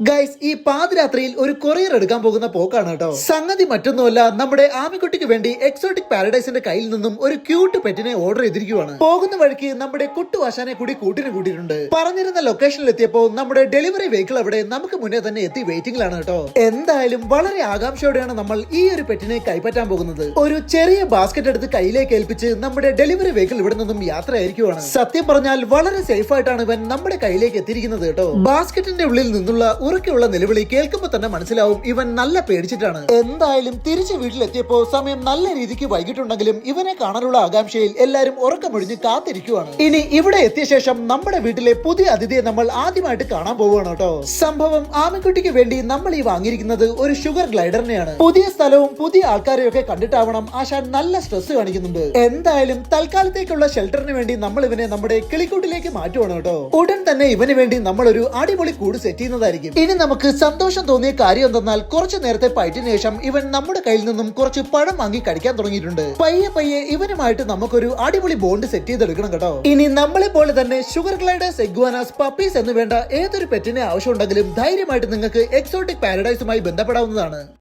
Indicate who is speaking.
Speaker 1: Guys ഈ പാതിരാത്രിയിൽ ഒരു കൊറിയർ എടുക്കാൻ പോകുന്ന പോക്കാണ് കേട്ടോ. സംഗതി മറ്റൊന്നുമല്ല, നമ്മുടെ ആമിക്കുട്ടിക്ക് വേണ്ടി എക്സോട്ടിക് പാരഡൈസിന്റെ കയ്യിൽ നിന്നും ഒരു ക്യൂട്ട് പെറ്റിനെ ഓർഡർ ചെയ്തിരിക്കുവാണ്. പോകുന്ന വഴിക്ക് നമ്മുടെ കുട്ടുവാശാനെ കൂടി കൂട്ടിന് കൂട്ടിയിട്ടുണ്ട്. പറഞ്ഞിരുന്ന ലൊക്കേഷനിൽ എത്തിയപ്പോൾ നമ്മുടെ ഡെലിവറി വെഹിക്കിൾ അവിടെ നമുക്ക് മുന്നേ തന്നെ എത്തി വെയിറ്റിംഗിലാണ് കേട്ടോ. എന്തായാലും വളരെ ആകാംക്ഷയോടെയാണ് നമ്മൾ ഈ ഒരു പെറ്റിനെ കൈപ്പറ്റാൻ പോകുന്നത്. ഒരു ചെറിയ ബാസ്ക്കറ്റ് എടുത്ത് കയ്യിലേക്ക് ഏൽപ്പിച്ച് നമ്മുടെ ഡെലിവറി വെഹിക്കിൾ ഇവിടെ നിന്നും യാത്രയായിരിക്കുവാണ്. സത്യം പറഞ്ഞാൽ വളരെ സേഫ് ആയിട്ടാണ് ഇവൻ നമ്മുടെ കയ്യിലേക്ക് എത്തിയിരിക്കുന്നത് കേട്ടോ. ബാസ്ക്കറ്റിന്റെ ഉള്ളിൽ നിന്നുള്ള ഉറക്കെയുള്ള നിലവിളി കേൾക്കുമ്പോൾ തന്നെ മനസ്സിലാവും ഇവൻ നല്ല പേടിച്ചിട്ടാണ്. എന്തായാലും തിരിച്ച് വീട്ടിലെത്തിയപ്പോ സമയം നല്ല രീതിക്ക് വൈകിട്ടുണ്ടെങ്കിലും ഇവനെ കാണാനുള്ള ആകാംക്ഷയിൽ എല്ലാരും ഉറക്കമൊഴിഞ്ഞ് കാത്തിരിക്കുവാണ്. ഇനി ഇവിടെ എത്തിയ ശേഷം നമ്മുടെ വീട്ടിലെ പുതിയ അതിഥിയെ നമ്മൾ ആദ്യമായിട്ട് കാണാൻ പോവുകയാണ് കേട്ടോ. സംഭവം ആമിക്കുട്ടിക്ക് വേണ്ടി നമ്മൾ ഈ വാങ്ങിയിരിക്കുന്നത് ഒരു ഷുഗർ ഗ്ലൈഡറിനെയാണ്. പുതിയ സ്ഥലവും പുതിയ ആൾക്കാരെയൊക്കെ കണ്ടിട്ടാവണം ആശാൻ നല്ല സ്ട്രെസ് കാണിക്കുന്നുണ്ട്. എന്തായാലും തൽക്കാലത്തേക്കുള്ള ഷെൽട്ടറിന് വേണ്ടി നമ്മൾ ഇവനെ നമ്മുടെ കിളിക്കൂട്ടിലേക്ക് മാറ്റുവാണ് കേട്ടോ. ഉടൻ തന്നെ ഇവന് വേണ്ടി നമ്മൾ ഒരു അടിപൊളി കൂട് സെറ്റ് ചെയ്യുന്നതായിരിക്കും. ഇനി നമുക്ക് സന്തോഷം തോന്നിയ കാര്യം എന്തെന്നാൽ കുറച്ചു നേരത്തെ ഫൈറ്റിന് ശേഷം ഇവൻ നമ്മുടെ കയ്യിൽ നിന്നും കുറച്ച് പഴം വാങ്ങി കഴിക്കാൻ തുടങ്ങിയിട്ടുണ്ട്. പയ്യെ പയ്യെ ഇവനുമായിട്ട് നമുക്കൊരു അടിപൊളി ബോണ്ട് സെറ്റ് ചെയ്തെടുക്കണം കേട്ടോ. ഇനി നമ്മളെ പോലെ തന്നെ ഷുഗർ ഗ്ലൈഡേഴ്സ്, ഇഗ്വാനാസ്, പപ്പീസ് എന്ന് വേണ്ട ഏതൊരു പെറ്റിനെ ആവശ്യമുണ്ടെങ്കിലും ധൈര്യമായിട്ട് നിങ്ങൾക്ക് എക്സോട്ടിക് പാരഡൈസുമായി ബന്ധപ്പെടാവുന്നതാണ്.